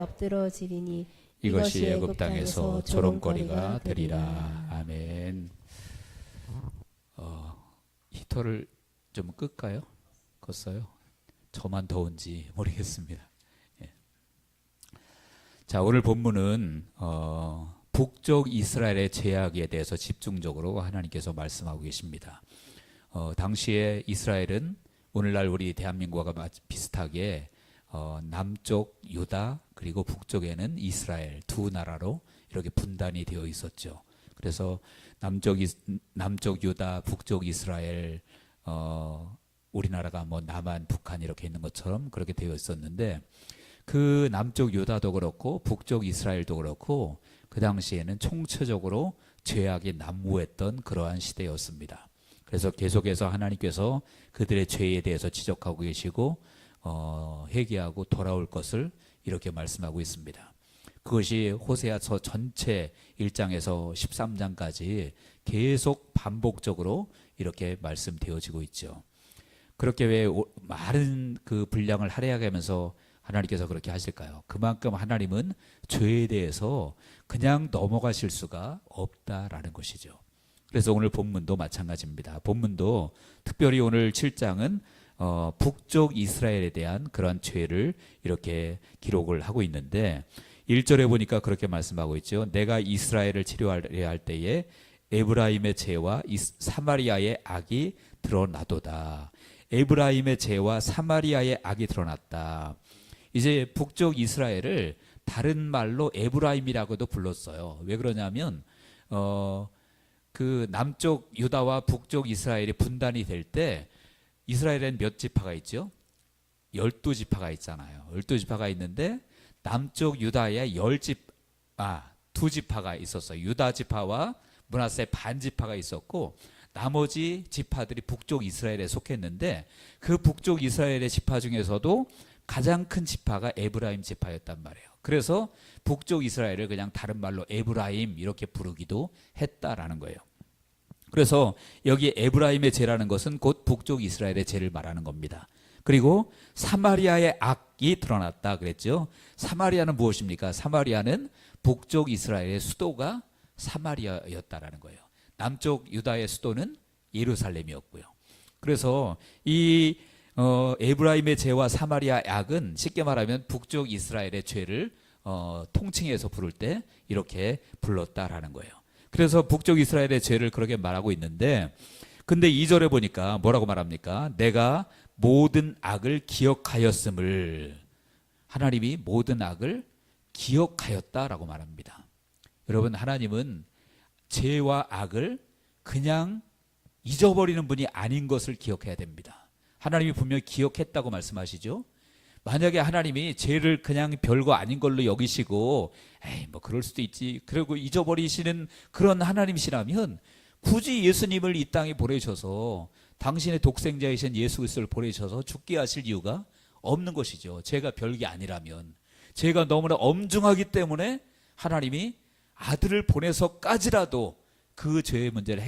엎드러지리니 이것이 애굽 땅에서 조롱거리가 되리라. 아멘. 히터를 좀 끌까요? 껐어요? 저만 더운지 모르겠습니다. 예. 자, 오늘 본문은 북쪽 이스라엘의 죄악에 대해서 집중적으로 하나님께서 말씀하고 계십니다. 당시에 이스라엘은 오늘날 우리 대한민국과 비슷하게 남쪽 유다 그리고 북쪽에는 이스라엘 두 나라로 이렇게 분단이 되어 있었죠. 그래서 남쪽 유다, 북쪽 이스라엘, 우리나라가 뭐 남한, 북한 이렇게 있는 것처럼 그렇게 되어 있었는데, 그 남쪽 유다도 그렇고 북쪽 이스라엘도 그렇고 그 당시에는 총체적으로 죄악이 난무했던 그러한 시대였습니다. 그래서 계속해서 하나님께서 그들의 죄에 대해서 지적하고 계시고 회개하고 돌아올 것을 이렇게 말씀하고 있습니다. 그것이 호세아서 전체 1장에서 13장까지 계속 반복적으로 이렇게 말씀되어지고 있죠. 그렇게 왜 많은 그 분량을 할애하면서 하나님께서 그렇게 하실까요? 그만큼 하나님은 죄에 대해서 그냥 넘어가실 수가 없다라는 것이죠. 그래서 오늘 본문도 마찬가지입니다. 본문도 특별히 오늘 7장은 북쪽 이스라엘에 대한 그런 죄를 이렇게 기록을 하고 있는데 1절에 보니까 그렇게 말씀하고 있죠. 내가 이스라엘을 치료하려 할 때에 에브라임의 죄와 사마리아의 악이 드러나도다. 에브라임의 죄와 사마리아의 악이 드러났다. 이제 북쪽 이스라엘을 다른 말로 에브라임이라고도 불렀어요. 왜 그러냐면 그 남쪽 유다와 북쪽 이스라엘이 분단이 될 때 이스라엘엔 몇 지파가 있죠? 12지파가 있잖아요. 12지파가 있는데 남쪽 유다에 2지파가 있었어요. 유다 지파와 므낫세 반지파가 있었고 나머지 지파들이 북쪽 이스라엘에 속했는데 그 북쪽 이스라엘의 지파 중에서도 가장 큰 지파가 에브라임 지파였단 말이에요. 그래서 북쪽 이스라엘을 그냥 다른 말로 에브라임 이렇게 부르기도 했다라는 거예요. 그래서 여기 에브라임의 죄라는 것은 곧 북쪽 이스라엘의 죄를 말하는 겁니다. 그리고 사마리아의 악이 드러났다 그랬죠. 사마리아는 무엇입니까? 사마리아는 북쪽 이스라엘의 수도가 사마리아였다라는 거예요. 남쪽 유다의 수도는 예루살렘이었고요. 그래서 이 에브라임의 죄와 사마리아의 악은 쉽게 말하면 북쪽 이스라엘의 죄를 통칭해서 부를 때 이렇게 불렀다라는 거예요. 그래서 북쪽 이스라엘의 죄를 그렇게 말하고 있는데 근데 2절에 보니까 뭐라고 말합니까? 내가 모든 악을 기억하였음을 하나님이 모든 악을 기억하였다라고 말합니다. 여러분 하나님은 죄와 악을 그냥 잊어버리는 분이 아닌 것을 기억해야 됩니다. 하나님이 분명히 기억했다고 말씀하시죠. 만약에 하나님이 죄를 그냥 별거 아닌 걸로 여기시고 에이 뭐 그럴 수도 있지 그리고 잊어버리시는 그런 하나님이시라면 굳이 예수님을 이 땅에 보내셔서 당신의 독생자이신 예수 그리스도를 보내셔서 죽게 하실 이유가 없는 것이죠. 죄가 별게 아니라면 죄가 너무나 엄중하기 때문에 하나님이 아들을 보내서까지라도 그 죄의 문제를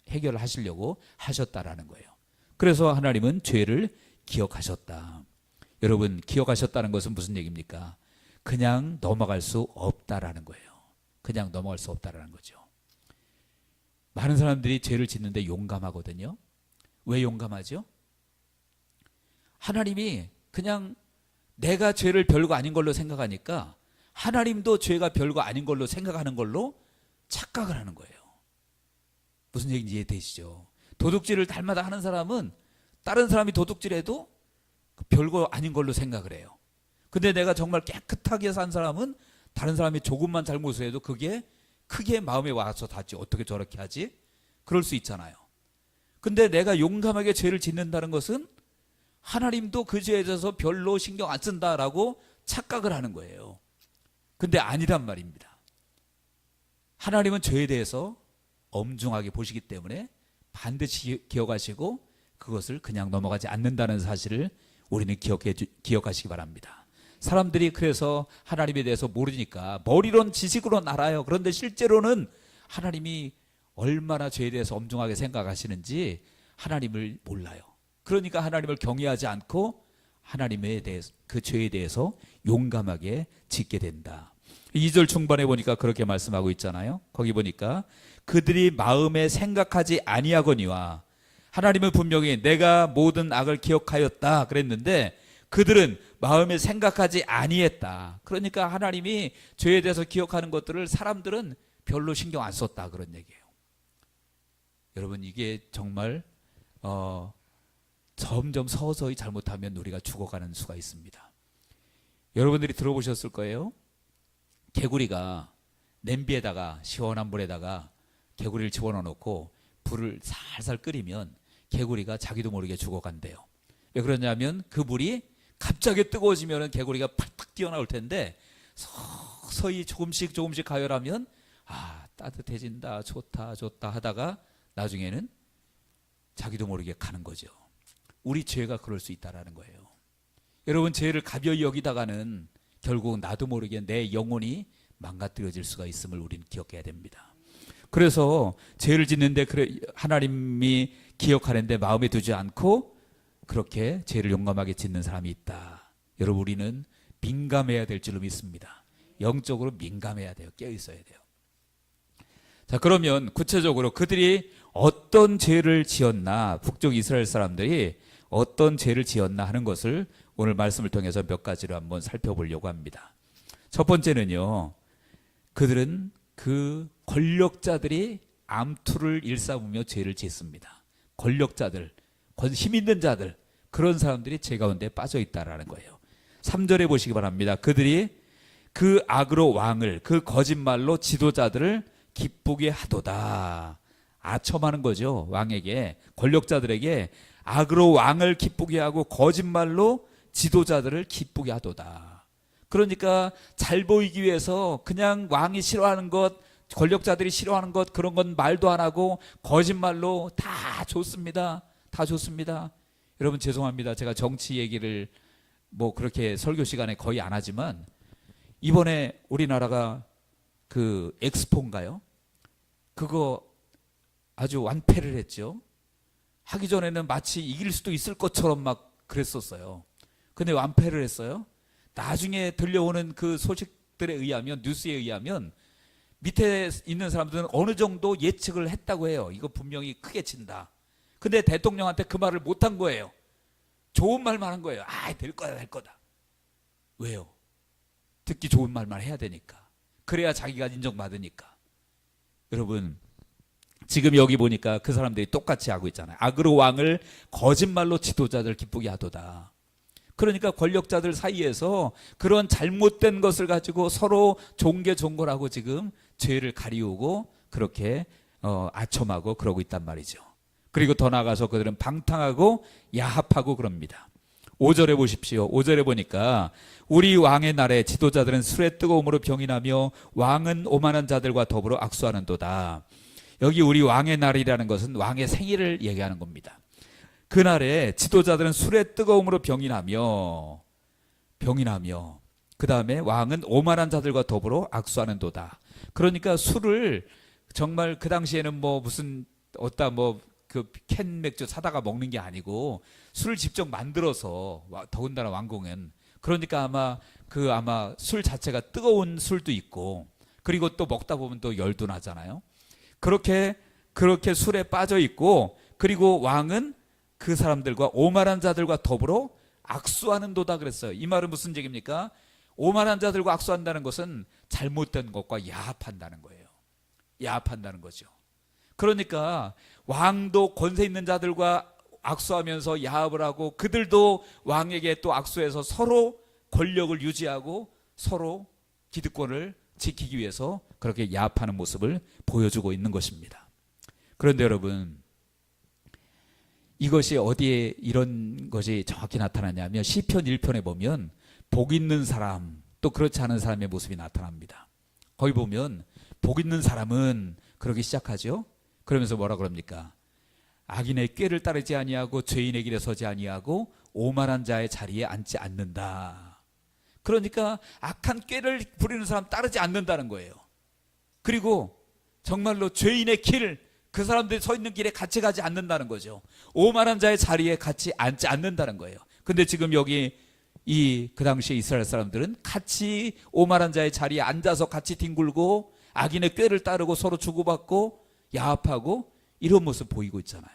해결하시려고 하셨다라는 거예요. 그래서 하나님은 죄를 기억하셨다. 여러분 기억하셨다는 것은 무슨 얘기입니까? 그냥 넘어갈 수 없다라는 거예요. 그냥 넘어갈 수 없다라는 거죠. 많은 사람들이 죄를 짓는데 용감하거든요. 왜 용감하죠? 하나님이 그냥 내가 죄를 별거 아닌 걸로 생각하니까 하나님도 죄가 별거 아닌 걸로 생각하는 걸로 착각을 하는 거예요. 무슨 얘기인지 이해되시죠? 도둑질을 달마다 하는 사람은 다른 사람이 도둑질해도 별거 아닌 걸로 생각을 해요. 근데 내가 정말 깨끗하게 산 사람은 다른 사람이 조금만 잘못을 해도 그게 크게 마음에 와서 닿지. 어떻게 저렇게 하지? 그럴 수 있잖아요. 근데 내가 용감하게 죄를 짓는다는 것은 하나님도 그 죄에 대해서 별로 신경 안 쓴다라고 착각을 하는 거예요. 근데 아니란 말입니다. 하나님은 죄에 대해서 엄중하게 보시기 때문에 반드시 기억하시고 그것을 그냥 넘어가지 않는다는 사실을 우리는 기억하시기 바랍니다. 사람들이 그래서 하나님에 대해서 모르니까 머리론 지식으로는 알아요. 그런데 실제로는 하나님이 얼마나 죄에 대해서 엄중하게 생각하시는지 하나님을 몰라요. 그러니까 하나님을 경외하지 않고 하나님에 대해서 그 죄에 대해서 용감하게 짓게 된다. 2절 중반에 보니까 그렇게 말씀하고 있잖아요. 거기 보니까 그들이 마음에 생각하지 아니하거니와, 하나님은 분명히 내가 모든 악을 기억하였다 그랬는데 그들은 마음에 생각하지 아니했다. 그러니까 하나님이 죄에 대해서 기억하는 것들을 사람들은 별로 신경 안 썼다, 그런 얘기예요. 여러분, 이게 정말 점점 서서히 잘못하면 우리가 죽어가는 수가 있습니다. 여러분들이 들어보셨을 거예요. 개구리가 냄비에다가, 시원한 물에다가 개구리를 집어넣어 놓고 불을 살살 끓이면 개구리가 자기도 모르게 죽어간대요. 왜 그러냐면 그 물이 갑자기 뜨거워지면 개구리가 팍팍 뛰어나올 텐데 서서히 조금씩 가열하면 따뜻해진다, 좋다 하다가 나중에는 자기도 모르게 가는 거죠. 우리 죄가 그럴 수 있다라는 거예요. 여러분, 죄를 가벼이 여기다가는 결국 나도 모르게 내 영혼이 망가뜨려질 수가 있음을 우리는 기억해야 됩니다. 그래서 죄를 짓는데 하나님이 기억하는데 마음에 두지 않고 그렇게 죄를 용감하게 짓는 사람이 있다. 여러분, 우리는 민감해야 될 줄로 믿습니다. 영적으로 민감해야 돼요. 깨어 있어야 돼요. 자, 그러면 구체적으로 그들이 어떤 죄를 지었나, 북쪽 이스라엘 사람들이 어떤 죄를 지었나 하는 것을 오늘 말씀을 통해서 몇 가지로 한번 살펴보려고 합니다. 첫 번째는요, 그들은 그 권력자들이 암투를 일삼으며 죄를 짓습니다. 권력자들, 힘 있는 자들, 그런 사람들이 죄 가운데 빠져 있다라는 거예요. 3절에 보시기 바랍니다. 그들이 그 악으로 왕을, 그 거짓말로 지도자들을 기쁘게 하도다. 아첨하는 거죠. 왕에게, 권력자들에게 악으로 왕을 기쁘게 하고 거짓말로 지도자들을 기쁘게 하도다. 그러니까 잘 보이기 위해서 그냥 왕이 싫어하는 것, 권력자들이 싫어하는 것, 그런 건 말도 안 하고 거짓말로 다 좋습니다. 다 좋습니다. 여러분, 죄송합니다. 제가 정치 얘기를 그렇게 설교 시간에 거의 안 하지만 이번에 우리나라가 그 엑스포인가요? 그거 아주 완패를 했죠. 하기 전에는 마치 이길 수도 있을 것처럼 막 그랬었어요. 근데 완패를 했어요. 나중에 들려오는 그 소식들에 의하면, 뉴스에 의하면 밑에 있는 사람들은 어느 정도 예측을 했다고 해요. 이거 분명히 크게 친다. 근데 대통령한테 그 말을 못한 거예요. 좋은 말만 한 거예요. 될 거다, 될 거다. 왜요? 듣기 좋은 말만 해야 되니까. 그래야 자기가 인정받으니까. 여러분, 지금 여기 보니까 그 사람들이 똑같이 하고 있잖아요. 악으로 왕을 거짓말로 지도자들 기쁘게 하도다. 그러니까 권력자들 사이에서 그런 잘못된 것을 가지고 서로 종교라고 지금 죄를 가리우고 그렇게 아첨하고 그러고 있단 말이죠. 그리고 더 나아가서 그들은 방탕하고 야합하고 그럽니다. 5절에 보십시오. 5절에 보니까 우리 왕의 날에 지도자들은 술의 뜨거움으로 병이 나며 왕은 오만한 자들과 더불어 악수하는도다. 여기 우리 왕의 날이라는 것은 왕의 생일을 얘기하는 겁니다. 그날에 지도자들은 술의 뜨거움으로 병이 나며 그 다음에 왕은 오만한 자들과 더불어 악수하는도다. 그러니까 술을 정말 그 당시에는 무슨 그 캔 맥주 사다가 먹는 게 아니고 술을 직접 만들어서, 더군다나 왕궁은 그러니까 아마 술 자체가 뜨거운 술도 있고, 그리고 또 먹다 보면 또 열도 나잖아요. 그렇게 술에 빠져 있고, 그리고 왕은 그 사람들과 오만한 자들과 더불어 악수하는도다 그랬어요. 이 말은 무슨 얘기입니까? 오만한 자들과 악수한다는 것은 잘못된 것과 야합한다는 거예요. 야합한다는 거죠. 그러니까 왕도 권세 있는 자들과 악수하면서 야합을 하고, 그들도 왕에게 또 악수해서 서로 권력을 유지하고 서로 기득권을 지키기 위해서 그렇게 야합하는 모습을 보여주고 있는 것입니다. 그런데 여러분, 이것이 어디에 이런 것이 정확히 나타나냐면 시편 1편에 보면 복 있는 사람, 또 그렇지 않은 사람의 모습이 나타납니다. 거기 보면 복 있는 사람은 그러기 시작하죠. 그러면서 뭐라 그럽니까? 악인의 꾀를 따르지 아니하고 죄인의 길에 서지 아니하고 오만한 자의 자리에 앉지 않는다. 그러니까 악한 꾀를 부리는 사람 따르지 않는다는 거예요. 그리고 정말로 죄인의 길, 그 사람들이 서 있는 길에 같이 가지 않는다는 거죠. 오만한 자의 자리에 같이 앉지 않는다는 거예요. 근데 지금 여기 그 당시에 이스라엘 사람들은 같이 오만한 자의 자리에 앉아서 같이 뒹굴고 악인의 꾀를 따르고 서로 주고받고 야합하고 이런 모습 보이고 있잖아요.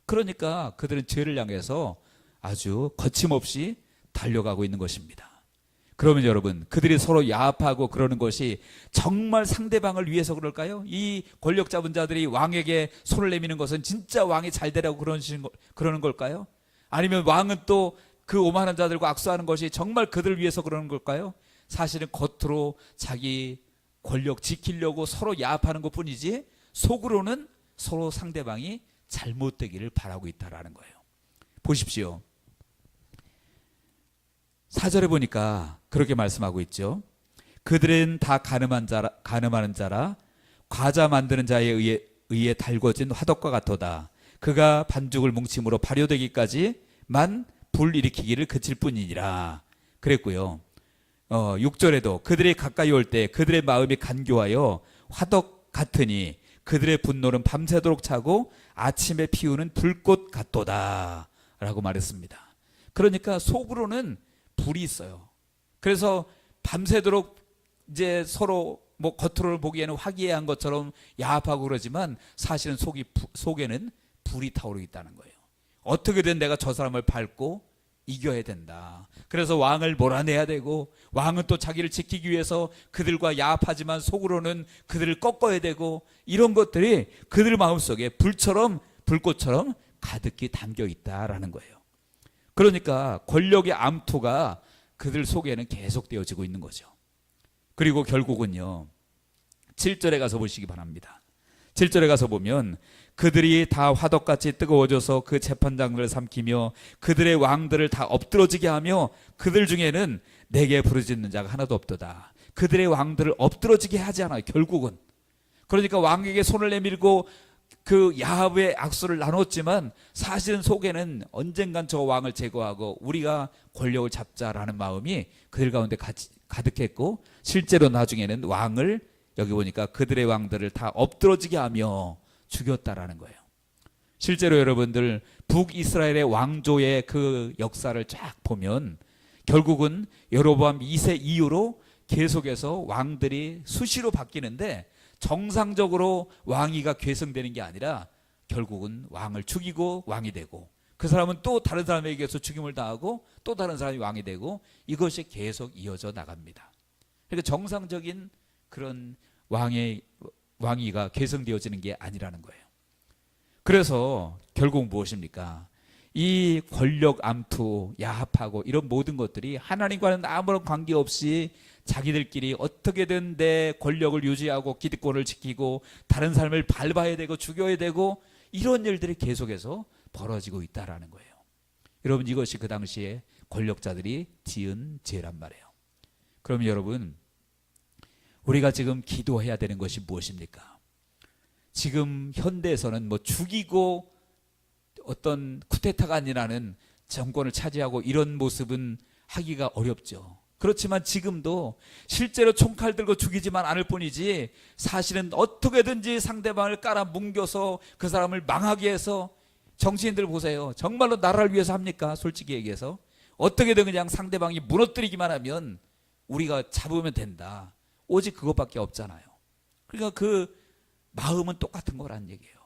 그러니까 그들은 죄를 향해서 아주 거침없이 달려가고 있는 것입니다. 그러면 여러분, 그들이 서로 야합하고 그러는 것이 정말 상대방을 위해서 그럴까요? 이 권력 잡은 자들이 왕에게 손을 내미는 것은 진짜 왕이 잘 되라고 그러는 걸까요? 아니면 왕은 또 그 오만한 자들과 악수하는 것이 정말 그들을 위해서 그러는 걸까요? 사실은 겉으로 자기 권력 지키려고 서로 야합하는 것뿐이지 속으로는 서로 상대방이 잘못되기를 바라고 있다라는 거예요. 보십시오. 4절에 보니까 그렇게 말씀하고 있죠. 그들은 다 가늠하는 자라 과자 만드는 자에 의해 달궈진 화덕과 같도다. 그가 반죽을 뭉침으로 발효되기까지만 불 일으키기를 그칠 뿐이니라 그랬고요. 6절에도 그들이 가까이 올 때 그들의 마음이 간교하여 화덕 같으니 그들의 분노는 밤새도록 차고 아침에 피우는 불꽃 같도다 라고 말했습니다. 그러니까 속으로는 불이 있어요. 그래서 밤새도록 이제 서로 뭐 겉으로 보기에는 화기애애한 것처럼 야합하고 그러지만 사실은 속에는 불이 타오르고 있다는 거예요. 어떻게든 내가 저 사람을 밟고 이겨야 된다. 그래서 왕을 몰아내야 되고 왕은 또 자기를 지키기 위해서 그들과 야합하지만 속으로는 그들을 꺾어야 되고 이런 것들이 그들 마음속에 불꽃처럼 가득히 담겨 있다라는 거예요. 그러니까 권력의 암투가 그들 속에는 계속 되어지고 있는 거죠. 그리고 결국은요 7절에 가서 보시기 바랍니다. 7절에 가서 보면 그들이 다 화덕같이 뜨거워져서 그 재판장들을 삼키며 그들의 왕들을 다 엎드러지게 하며 그들 중에는 내게 부르짖는 자가 하나도 없도다. 그들의 왕들을 엎드러지게 하지 않아요. 결국은. 그러니까 왕에게 손을 내밀고 그 야합의 악수를 나눴지만 사실은 속에는 언젠간 저 왕을 제거하고 우리가 권력을 잡자라는 마음이 그들 가운데 가득했고 실제로 나중에는 왕을 여기 보니까 그들의 왕들을 다 엎드러지게 하며 죽였다라는 거예요. 실제로 여러분들 북이스라엘의 왕조의 그 역사를 쫙 보면 결국은 여로보암 2세 이후로 계속해서 왕들이 수시로 바뀌는데 정상적으로 왕위가 계승되는 게 아니라 결국은 왕을 죽이고 왕이 되고 그 사람은 또 다른 사람에게 서 죽임을 당하고 또 다른 사람이 왕이 되고 이것이 계속 이어져 나갑니다. 그러니까 정상적인 그런 왕위가 계승되어지는 게 아니라는 거예요. 그래서 결국 무엇입니까? 이 권력 암투, 야합하고 이런 모든 것들이 하나님과는 아무런 관계없이 자기들끼리 어떻게든 내 권력을 유지하고 기득권을 지키고 다른 사람을 밟아야 되고 죽여야 되고 이런 일들이 계속해서 벌어지고 있다라는 거예요. 여러분 이것이 그 당시에 권력자들이 지은 죄란 말이에요. 그럼 여러분 우리가 지금 기도해야 되는 것이 무엇입니까? 지금 현대에서는 뭐 죽이고 어떤 쿠데타가 아니라는 정권을 차지하고 이런 모습은 하기가 어렵죠. 그렇지만 지금도 실제로 총칼 들고 죽이지만 않을 뿐이지 사실은 어떻게든지 상대방을 깔아 뭉겨서 그 사람을 망하게 해서 정치인들 보세요. 정말로 나라를 위해서 합니까? 솔직히 얘기해서 어떻게든 그냥 상대방이 무너뜨리기만 하면 우리가 잡으면 된다. 오직 그것밖에 없잖아요. 그러니까 그 마음은 똑같은 거란 얘기예요.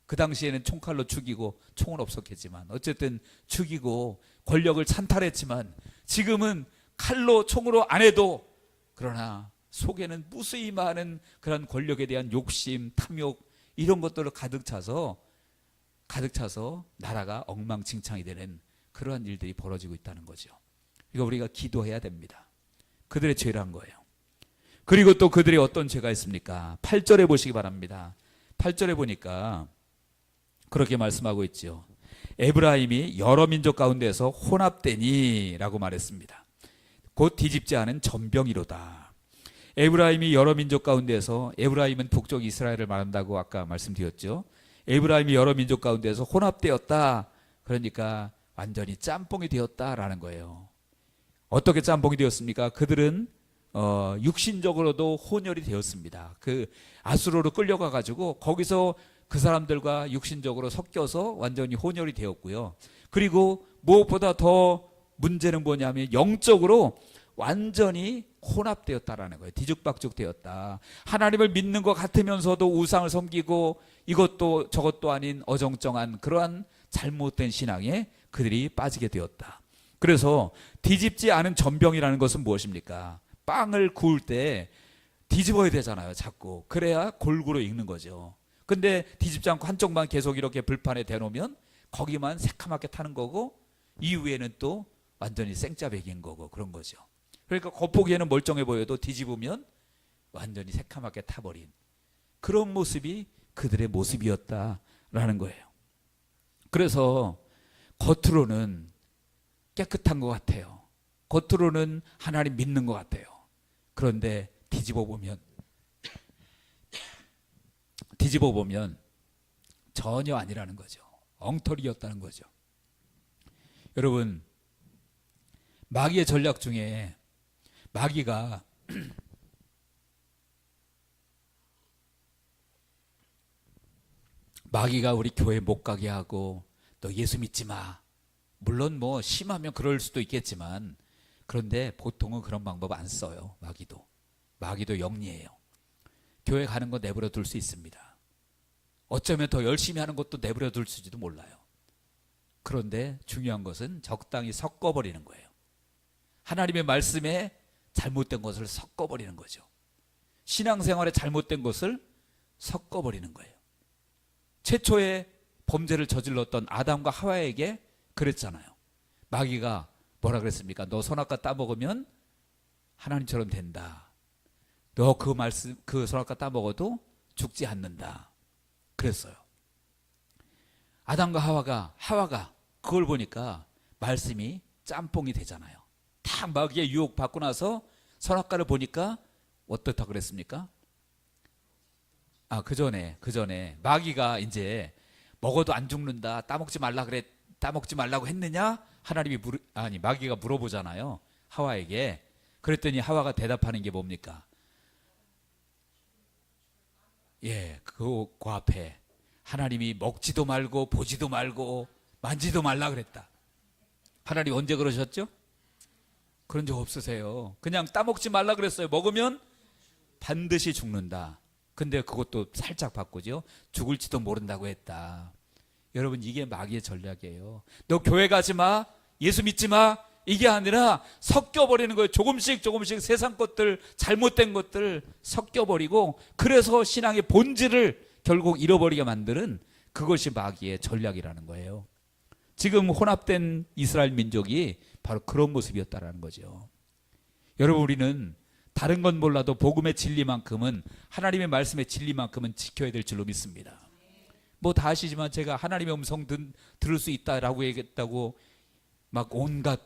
그 당시에는 총칼로 죽이고 총은 없었겠지만 어쨌든 죽이고 권력을 찬탈했지만 지금은 칼로 총으로 안 해도 그러나 속에는 무수히 많은 그런 권력에 대한 욕심, 탐욕 이런 것들로 가득 차서 나라가 엉망진창이 되는 그러한 일들이 벌어지고 있다는 거죠. 그러니까 우리가 기도해야 됩니다. 그들의 죄란 거예요. 그리고 또 그들이 어떤 죄가 있습니까? 8절에 보시기 바랍니다. 8절에 보니까 그렇게 말씀하고 있죠. 에브라임이 여러 민족 가운데서 혼합되니 라고 말했습니다. 곧 뒤집지 않은 전병이로다. 에브라임이 여러 민족 가운데서 에브라임은 북쪽 이스라엘을 말한다고 아까 말씀드렸죠. 에브라임이 여러 민족 가운데서 혼합되었다. 그러니까 완전히 짬뽕이 되었다라는 거예요. 어떻게 짬뽕이 되었습니까? 그들은 육신적으로도 혼혈이 되었습니다. 그 아수르로 끌려가 가지고 거기서 그 사람들과 육신적으로 섞여서 완전히 혼혈이 되었고요. 그리고 무엇보다 더 문제는 뭐냐면 영적으로 완전히 혼합되었다라는 거예요. 뒤죽박죽 되었다. 하나님을 믿는 것 같으면서도 우상을 섬기고 이것도 저것도 아닌 어정쩡한 그러한 잘못된 신앙에 그들이 빠지게 되었다. 그래서 뒤집지 않은 전병이라는 것은 무엇입니까? 빵을 구울 때 뒤집어야 되잖아요, 자꾸. 그래야 골고루 익는 거죠. 근데 뒤집지 않고 한쪽만 계속 이렇게 불판에 대놓으면 거기만 새카맣게 타는 거고 이후에는 또 완전히 생짜배기인 거고 그런 거죠. 그러니까 겉보기에는 멀쩡해 보여도 뒤집으면 완전히 새카맣게 타버린 그런 모습이 그들의 모습이었다라는 거예요. 그래서 겉으로는 깨끗한 것 같아요. 겉으로는 하나님 믿는 것 같아요. 그런데 뒤집어 보면 전혀 아니라는 거죠. 엉터리였다는 거죠. 여러분, 마귀의 전략 중에 마귀가 우리 교회 못 가게 하고 너 예수 믿지 마. 물론 뭐 심하면 그럴 수도 있겠지만 그런데 보통은 그런 방법 안 써요. 마귀도 영리해요. 교회 가는 거 내버려 둘 수 있습니다. 어쩌면 더 열심히 하는 것도 내버려 둘지도 몰라요. 그런데 중요한 것은 적당히 섞어버리는 거예요. 하나님의 말씀에 잘못된 것을 섞어버리는 거죠. 신앙생활에 잘못된 것을 섞어버리는 거예요. 최초에 범죄를 저질렀던 아담과 하와에게 그랬잖아요. 마귀가 뭐라 그랬습니까? 너 선악과 따먹으면 하나님처럼 된다. 너 그 선악과 따먹어도 죽지 않는다. 그랬어요. 아담과 하와가 그걸 보니까 말씀이 짬뽕이 되잖아요. 다 마귀의 유혹 받고 나서 선악과를 보니까 어떻다 그랬습니까? 그 전에 마귀가 이제 먹어도 안 죽는다. 따먹지 말라고 했느냐? 마귀가 물어보잖아요. 하와에게. 그랬더니 하와가 대답하는 게 뭡니까? 그 앞에 하나님이 먹지도 말고 보지도 말고 만지도 말라 그랬다. 하나님 언제 그러셨죠? 그런 적 없으세요. 그냥 따먹지 말라 그랬어요. 먹으면 반드시 죽는다. 근데 그것도 살짝 바꾸죠. 죽을지도 모른다고 했다. 여러분, 이게 마귀의 전략이에요. 너 교회 가지 마, 예수 믿지 마, 이게 아니라 섞여버리는 거예요. 조금씩 세상 것들, 잘못된 것들 섞여버리고, 그래서 신앙의 본질을 결국 잃어버리게 만드는 그것이 마귀의 전략이라는 거예요. 지금 혼합된 이스라엘 민족이 바로 그런 모습이었다는 거죠. 여러분, 우리는 다른 건 몰라도 복음의 진리만큼은, 하나님의 말씀의 진리만큼은 지켜야 될 줄로 믿습니다. 뭐 다 아시지만 제가 하나님의 음성 들을 수 있다라고 얘기했다고 막 온갖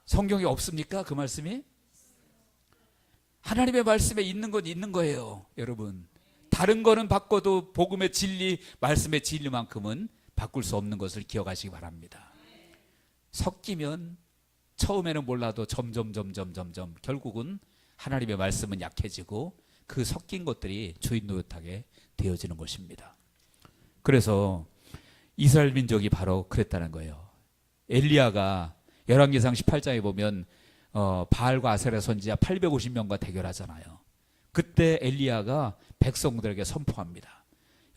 성경에 없습니까? 그 말씀이? 하나님의 말씀에 있는 건 있는 거예요, 여러분. 다른 거는 바꿔도 복음의 진리, 말씀의 진리만큼은 바꿀 수 없는 것을 기억하시기 바랍니다. 섞이면 처음에는 몰라도 점점 결국은 하나님의 말씀은 약해지고 그 섞인 것들이 주인 노릇하게 되어지는 것입니다. 그래서 이스라엘 민족이 바로 그랬다는 거예요. 엘리야가 열왕기상 18장에 보면 바알과 아세라 선지자 850명과 대결하잖아요. 그때 엘리야가 백성들에게 선포합니다.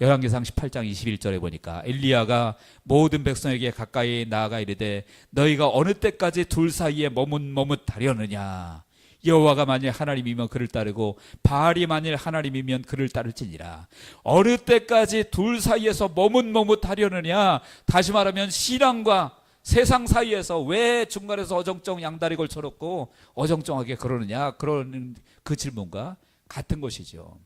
열왕기상 18장 21절에 보니까 엘리야가 모든 백성에게 가까이 나아가 이르되 너희가 어느 때까지 둘 사이에 머뭇하려느냐. 여호와가 만일 하나님이면 그를 따르고 바알이 만일 하나님이면 그를 따를지니라. 어느 때까지 둘 사이에서 머뭇하려느냐. 다시 말하면 신앙과 세상 사이에서 왜 중간에서 어정쩡 양다리 걸쳐놓고 어정쩡하게 그러느냐. 그런 그 질문과 같은 것이죠.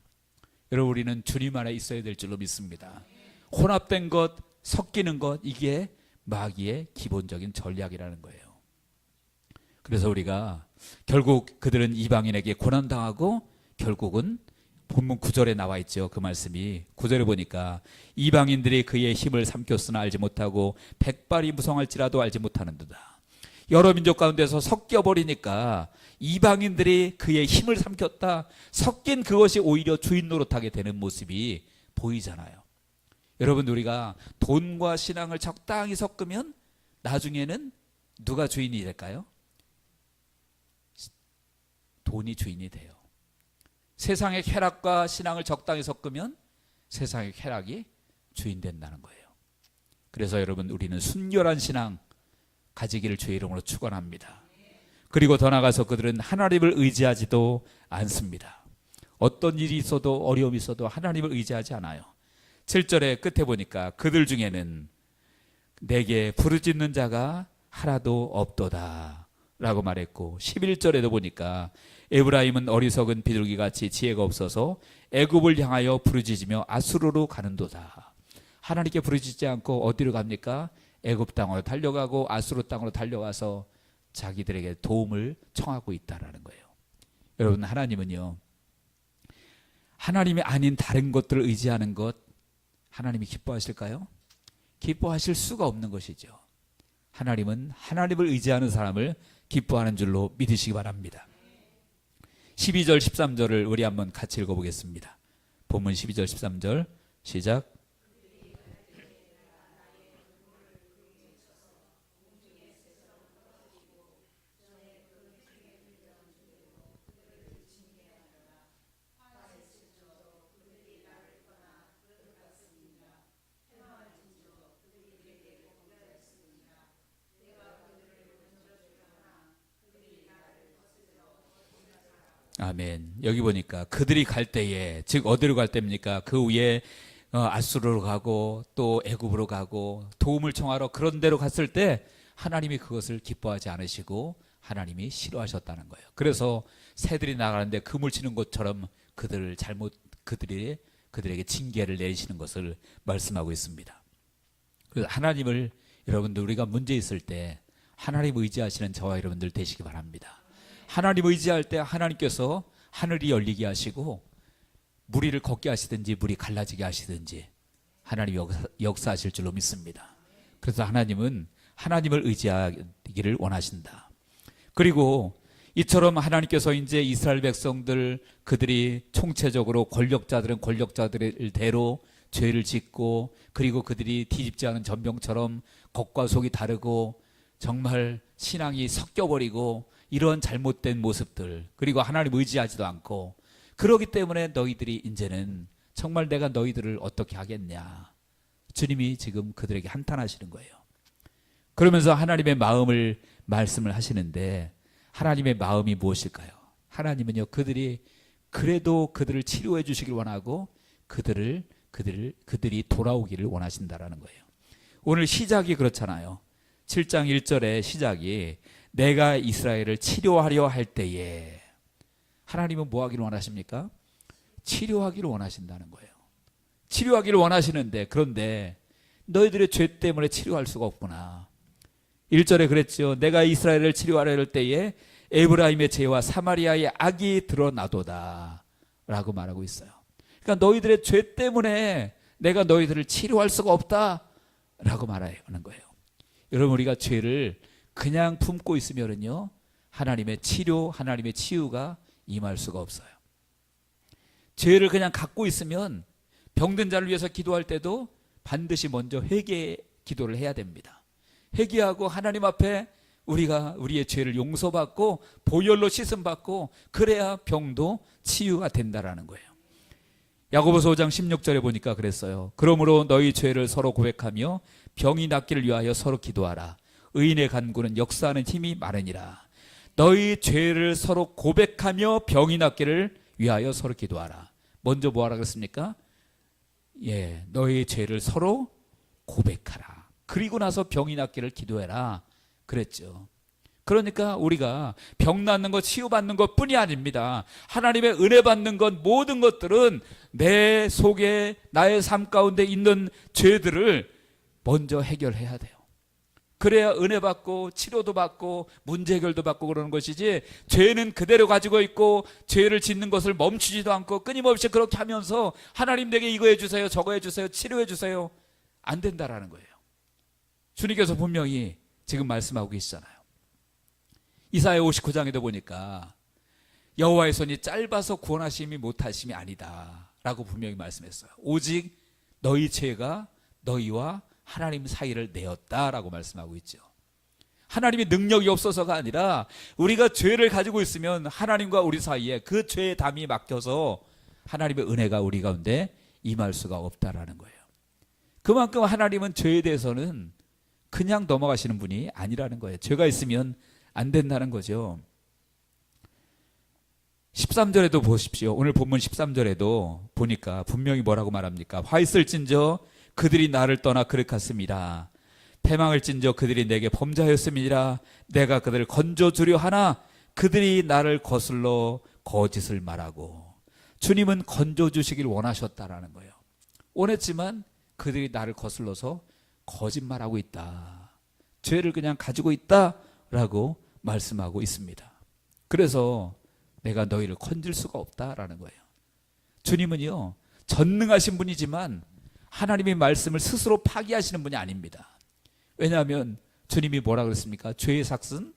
여러분, 우리는 주님 안에 있어야 될 줄로 믿습니다. 혼합된 것, 섞이는 것, 이게 마귀의 기본적인 전략이라는 거예요. 그래서 우리가 결국 그들은 이방인에게 고난당하고 결국은 본문 9절에 나와 있죠. 그 말씀이 9절에 보니까 이방인들이 그의 힘을 삼켰으나 알지 못하고 백발이 무성할지라도 알지 못하는도다. 여러 민족 가운데서 섞여버리니까 이방인들이 그의 힘을 삼켰다. 섞인 그것이 오히려 주인 노릇하게 되는 모습이 보이잖아요. 여러분, 우리가 돈과 신앙을 적당히 섞으면 나중에는 누가 주인이 될까요? 돈이 주인이 돼요. 세상의 쾌락과 신앙을 적당히 섞으면 세상의 쾌락이 주인 된다는 거예요. 그래서 여러분, 우리는 순결한 신앙 가지기를 주의 이름으로 축원합니다. 그리고 더 나아가서 그들은 하나님을 의지하지도 않습니다. 어떤 일이 있어도 어려움이 있어도 하나님을 의지하지 않아요. 7절의 끝에 보니까 그들 중에는 내게 부르짖는 자가 하나도 없도다 라고 말했고, 11절에도 보니까 에브라임은 어리석은 비둘기같이 지혜가 없어서 애굽을 향하여 부르짖으며 아수르로 가는도다. 하나님께 부르짖지 않고 어디로 갑니까? 애굽 땅으로 달려가고 아수르 땅으로 달려가서 자기들에게 도움을 청하고 있다라는 거예요. 여러분, 하나님은요, 하나님이 아닌 다른 것들을 의지하는 것 하나님이 기뻐하실까요? 기뻐하실 수가 없는 것이죠. 하나님은 하나님을 의지하는 사람을 기뻐하는 줄로 믿으시기 바랍니다. 12절 13절을 우리 한번 같이 읽어보겠습니다. 본문 12절 13절 시작. 아멘. 여기 보니까 그들이 갈 때에, 즉 어디로 갈 때입니까? 그 위에 아수르로 가고 또 애굽으로 가고 도움을 청하러 그런 데로 갔을 때 하나님이 그것을 기뻐하지 않으시고 하나님이 싫어하셨다는 거예요. 그래서 새들이 나가는데 그물 치는 것처럼 그들에게 징계를 내리시는 것을 말씀하고 있습니다. 그래서 하나님을, 여러분들, 우리가 문제 있을 때 하나님 의지하시는 저와 여러분들 되시기 바랍니다. 하나님 의지할 때 하나님께서 하늘이 열리게 하시고 무리를 걷게 하시든지 물이 갈라지게 하시든지 하나님이 역사하실 줄로 믿습니다. 그래서 하나님은 하나님을 의지하기를 원하신다. 그리고 이처럼 하나님께서 이제 이스라엘 백성들, 그들이 총체적으로 권력자들은 권력자들대로 죄를 짓고, 그리고 그들이 뒤집지 않은 전병처럼 겉과 속이 다르고 정말 신앙이 섞여버리고 이런 잘못된 모습들, 그리고 하나님 의지하지도 않고, 그러기 때문에 너희들이 이제는 정말 내가 너희들을 어떻게 하겠냐, 주님이 지금 그들에게 한탄하시는 거예요. 그러면서 하나님의 마음을 말씀을 하시는데, 하나님의 마음이 무엇일까요? 하나님은요, 그들이 그래도 그들을 치료해 주시길 원하고 그들이 돌아오기를 원하신다라는 거예요. 오늘 시작이 그렇잖아요. 7장 1절의 시작이 내가 이스라엘을 치료하려 할 때에, 하나님은 뭐 하기를 원하십니까? 치료하기를 원하신다는 거예요. 치료하기를 원하시는데, 그런데 너희들의 죄 때문에 치료할 수가 없구나. 1절에 그랬죠. 내가 이스라엘을 치료하려 할 때에 에브라임의 죄와 사마리아의 악이 드러나도다 라고 말하고 있어요. 그러니까 너희들의 죄 때문에 내가 너희들을 치료할 수가 없다 라고 말하는 거예요. 여러분, 우리가 죄를 그냥 품고 있으면요, 하나님의 치료, 하나님의 치유가 임할 수가 없어요. 죄를 그냥 갖고 있으면 병든 자를 위해서 기도할 때도 반드시 먼저 회개 기도를 해야 됩니다. 회개하고 하나님 앞에 우리가 우리의 죄를 용서받고 보혈로 씻음받고, 그래야 병도 치유가 된다라는 거예요. 야고보서 5장 16절에 보니까 그랬어요. 그러므로 너희 죄를 서로 고백하며 병이 낫기를 위하여 서로 기도하라. 의인의 간구는 역사하는 힘이 많으니라. 너희 죄를 서로 고백하며 병이 낫기를 위하여 서로 기도하라. 먼저 뭐 하라 그랬습니까? 너희 죄를 서로 고백하라. 그리고 나서 병이 낫기를 기도해라 그랬죠. 그러니까 우리가 병 낫는 것, 치유받는 것 뿐이 아닙니다. 하나님의 은혜 받는 것, 모든 것들은 내 속에, 나의 삶 가운데 있는 죄들을 먼저 해결해야 돼요. 그래야 은혜 받고 치료도 받고 문제 해결도 받고 그러는 것이지, 죄는 그대로 가지고 있고 죄를 짓는 것을 멈추지도 않고 끊임없이 그렇게 하면서 하나님 내게 이거 해주세요, 저거 해주세요, 치료해 주세요, 안 된다라는 거예요. 주님께서 분명히 지금 말씀하고 계시잖아요. 이사야 59장에도 보니까 여호와의 손이 짧아서 구원하심이 못하심이 아니다 라고 분명히 말씀했어요. 오직 너희 죄가 너희와 하나님 사이를 내었다라고 말씀하고 있죠. 하나님의 능력이 없어서가 아니라 우리가 죄를 가지고 있으면 하나님과 우리 사이에 그 죄의 담이 막혀서 하나님의 은혜가 우리 가운데 임할 수가 없다라는 거예요. 그만큼 하나님은 죄에 대해서는 그냥 넘어가시는 분이 아니라는 거예요. 죄가 있으면 안 된다는 거죠. 13절에도 보십시오. 오늘 본문 13절에도 보니까 분명히 뭐라고 말합니까? 화 있을진저 그들이 나를 떠나 그릇갔습니다. 패망을진저 그들이 내게 범죄하였음이니라. 내가 그들을 건져주려 하나 그들이 나를 거슬러 거짓을 말하고. 주님은 건져주시길 원하셨다라는 거예요. 원했지만 그들이 나를 거슬러서 거짓말하고 있다. 죄를 그냥 가지고 있다라고 말씀하고 있습니다. 그래서 내가 너희를 건질 수가 없다라는 거예요. 주님은요, 전능하신 분이지만 하나님의 말씀을 스스로 파기하시는 분이 아닙니다. 왜냐하면 주님이 뭐라 그랬습니까? 죄의 삭은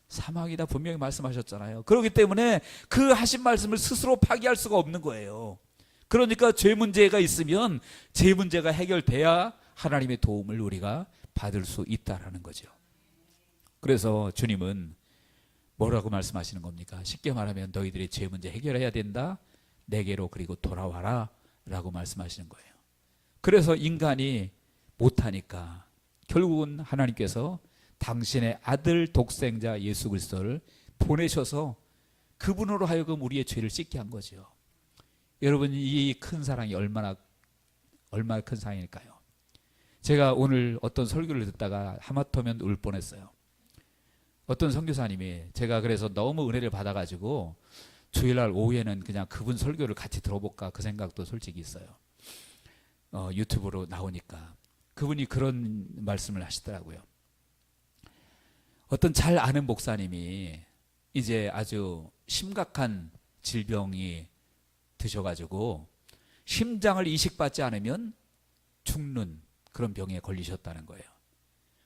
사망이다 분명히 말씀하셨잖아요. 그렇기 때문에 그 하신 말씀을 스스로 파기할 수가 없는 거예요. 그러니까 죄 문제가 있으면 죄 문제가 해결돼야 하나님의 도움을 우리가 받을 수 있다라는 거죠. 그래서 주님은 뭐라고 말씀하시는 겁니까? 쉽게 말하면 너희들이 죄 문제 해결해야 된다. 내게로 그리고 돌아와라 라고 말씀하시는 거예요. 그래서 인간이 못하니까 결국은 하나님께서 당신의 아들 독생자 예수 그리스도를 보내셔서 그분으로 하여금 우리의 죄를 씻게 한 거죠. 여러분, 이 큰 사랑이 얼마나 큰 사랑일까요? 제가 오늘 어떤 설교를 듣다가 하마터면 울 뻔했어요. 어떤 선교사님이, 제가 그래서 너무 은혜를 받아가지고 주일날 오후에는 그냥 그분 설교를 같이 들어볼까 그 생각도 솔직히 있어요. 유튜브로 나오니까. 그분이 그런 말씀을 하시더라고요. 어떤 잘 아는 목사님이 이제 아주 심각한 질병이 드셔가지고 심장을 이식받지 않으면 죽는 그런 병에 걸리셨다는 거예요.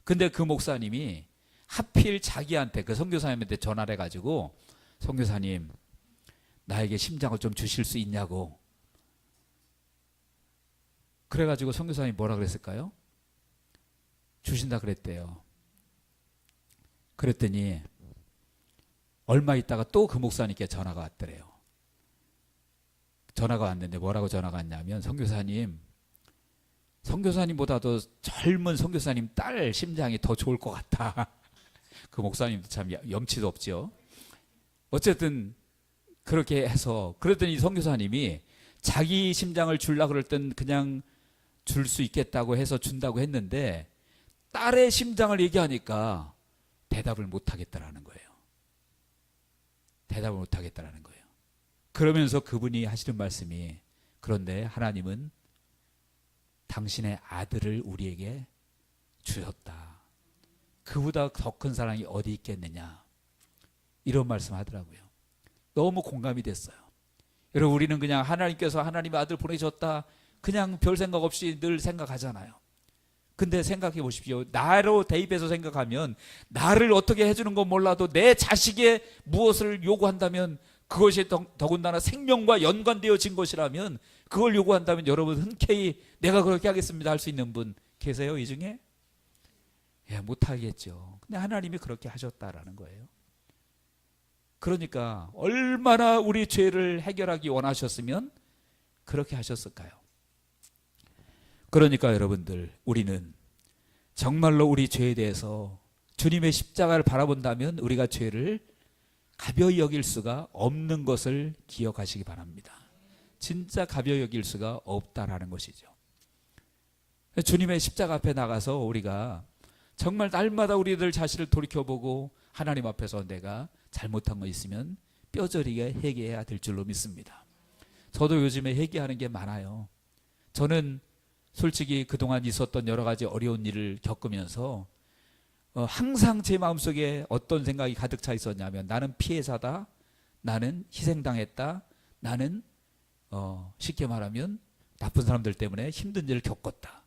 근데 그 목사님이 하필 자기한테, 그 선교사님한테 전화를 해가지고, 선교사님 나에게 심장을 좀 주실 수 있냐고. 그래가지고 선교사님이 뭐라 그랬을까요? 주신다 그랬대요. 그랬더니 얼마 있다가 또 그 목사님께 전화가 왔더래요. 전화가 왔는데 뭐라고 전화가 왔냐면, 선교사님보다도 젊은 선교사님 딸 심장이 더 좋을 것 같다. 그 목사님도 참 염치도 없죠. 어쨌든 그렇게 해서, 그랬더니 선교사님이 자기 심장을 주려고 그럴 땐 그냥 줄 수 있겠다고 해서 준다고 했는데 딸의 심장을 얘기하니까 대답을 못 하겠다라는 거예요. 대답을 못 하겠다라는 거예요. 그러면서 그분이 하시는 말씀이, 그런데 하나님은 당신의 아들을 우리에게 주셨다. 그보다 더 큰 사랑이 어디 있겠느냐. 이런 말씀 하더라고요. 너무 공감이 됐어요. 여러분, 우리는 그냥 하나님께서 하나님의 아들 보내셨다, 그냥 별 생각 없이 늘 생각하잖아요. 근데 생각해 보십시오. 나로 대입해서 생각하면, 나를 어떻게 해주는 건 몰라도 내 자식에 무엇을 요구한다면, 그것이 더군다나 생명과 연관되어진 것이라면, 그걸 요구한다면 여러분 흔쾌히 내가 그렇게 하겠습니다 할 수 있는 분 계세요? 이 중에? 예, 못하겠죠. 근데 하나님이 그렇게 하셨다라는 거예요. 그러니까 얼마나 우리 죄를 해결하기 원하셨으면 그렇게 하셨을까요? 그러니까 여러분들, 우리는 정말로 우리 죄에 대해서 주님의 십자가를 바라본다면 우리가 죄를 가벼이 여길 수가 없는 것을 기억하시기 바랍니다. 진짜 가벼이 여길 수가 없다라는 것이죠. 주님의 십자가 앞에 나가서 우리가 정말 날마다 우리들 자신을 돌이켜보고 하나님 앞에서 내가 잘못한 거 있으면 뼈저리게 회개해야 될 줄로 믿습니다. 저도 요즘에 회개하는 게 많아요. 저는 솔직히 그동안 있었던 여러 가지 어려운 일을 겪으면서 항상 제 마음속에 어떤 생각이 가득 차 있었냐면, 나는 피해자다, 나는 희생당했다, 나는 쉽게 말하면 나쁜 사람들 때문에 힘든 일을 겪었다,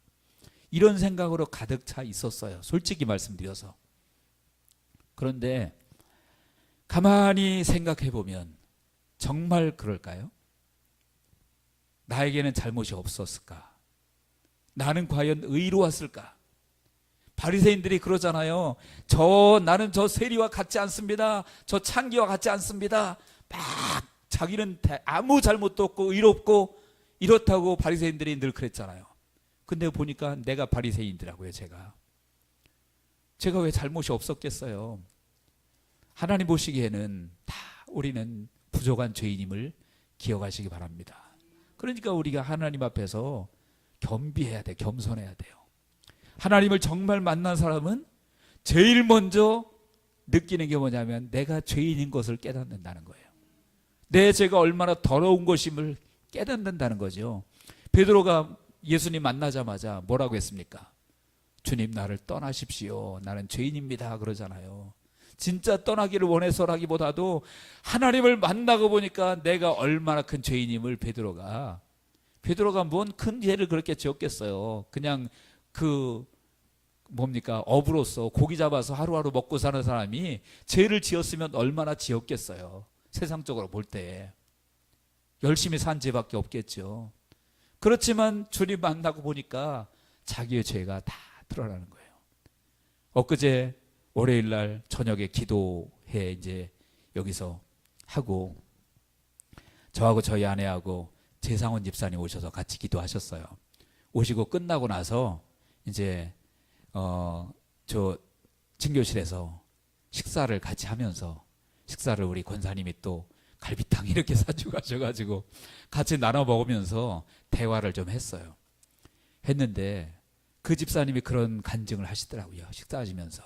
이런 생각으로 가득 차 있었어요. 솔직히 말씀드려서. 그런데 가만히 생각해 보면 정말 그럴까요? 나에게는 잘못이 없었을까? 나는 과연 의로웠을까? 바리새인들이 그러잖아요. 나는 저 세리와 같지 않습니다. 저 창기와 같지 않습니다. 막 자기는 아무 잘못도 없고 의롭고 이렇다고 바리새인들이 늘 그랬잖아요. 근데 보니까 내가 바리새인이더라고요. 제가 왜 잘못이 없었겠어요? 하나님 보시기에는 다 우리는 부족한 죄인임을 기억하시기 바랍니다. 그러니까 우리가 하나님 앞에서 겸비해야 돼, 겸손해야 돼요. 하나님을 정말 만난 사람은 제일 먼저 느끼는 게 뭐냐면 내가 죄인인 것을 깨닫는다는 거예요. 내 죄가 얼마나 더러운 것임을 깨닫는다는 거죠. 베드로가 예수님 만나자마자 뭐라고 했습니까? 주님, 나를 떠나십시오. 나는 죄인입니다. 그러잖아요. 진짜 떠나기를 원해서라기보다도 하나님을 만나고 보니까 내가 얼마나 큰 죄인임을 베드로가 뭔 큰 죄를 그렇게 지었겠어요. 그냥 어부로서 고기 잡아서 하루하루 먹고 사는 사람이 죄를 지었으면 얼마나 지었겠어요. 세상적으로 볼 때 열심히 산 죄밖에 없겠죠. 그렇지만 주님 만나고 보니까 자기의 죄가 다 드러나는 거예요. 엊그제 월요일 날 저녁에 기도회 이제 여기서 하고 저하고 저희 아내하고 재상원 집사님 오셔서 같이 기도하셨어요. 오시고 끝나고 나서 이제 저 진교실에서 식사를 같이 하면서 식사를 우리 권사님이 또 갈비탕 이렇게 사주고 가셔가지고 같이 나눠 먹으면서 대화를 좀 했는데 그 집사님이 그런 간증을 하시더라고요. 식사하시면서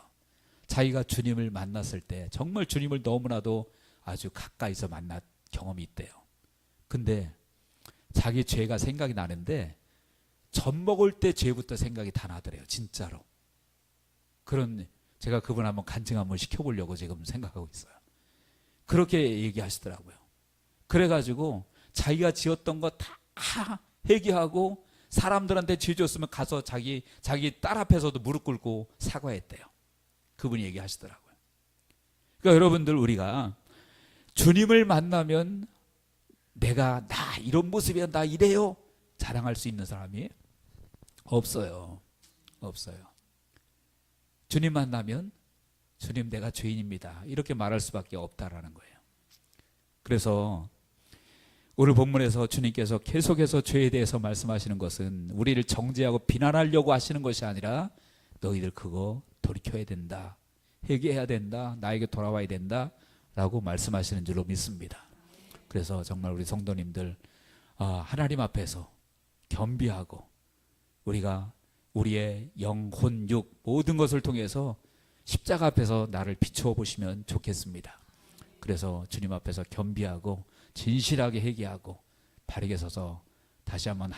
자기가 주님을 만났을 때 정말 주님을 너무나도 아주 가까이서 만난 경험이 있대요. 근데 자기 죄가 생각이 나는데 젖 먹을 때 죄부터 생각이 다 나더래요. 진짜로. 제가 그분 한번 간증 한번 시켜보려고 지금 생각하고 있어요. 그렇게 얘기하시더라고요. 그래가지고 자기가 지었던 거 다 회개하고 사람들한테 죄 졌으면 가서 자기 딸 앞에서도 무릎 꿇고 사과했대요. 그분이 얘기하시더라고요. 그러니까 여러분들, 우리가 주님을 만나면 나 이런 모습이야, 나 이래요 자랑할 수 있는 사람이 없어요. 주님 만나면 주님, 내가 죄인입니다 이렇게 말할 수밖에 없다라는 거예요. 그래서 오늘 본문에서 주님께서 계속해서 죄에 대해서 말씀하시는 것은 우리를 정죄하고 비난하려고 하시는 것이 아니라 너희들 그거 돌이켜야 된다, 회개해야 된다, 나에게 돌아와야 된다 라고 말씀하시는 줄로 믿습니다. 그래서 정말 우리 성도님들 하나님 앞에서 겸비하고 우리가 우리의 영, 혼, 육 모든 것을 통해서 십자가 앞에서 나를 비추어 보시면 좋겠습니다. 그래서 주님 앞에서 겸비하고 진실하게 회개하고 바르게 서서 다시 한번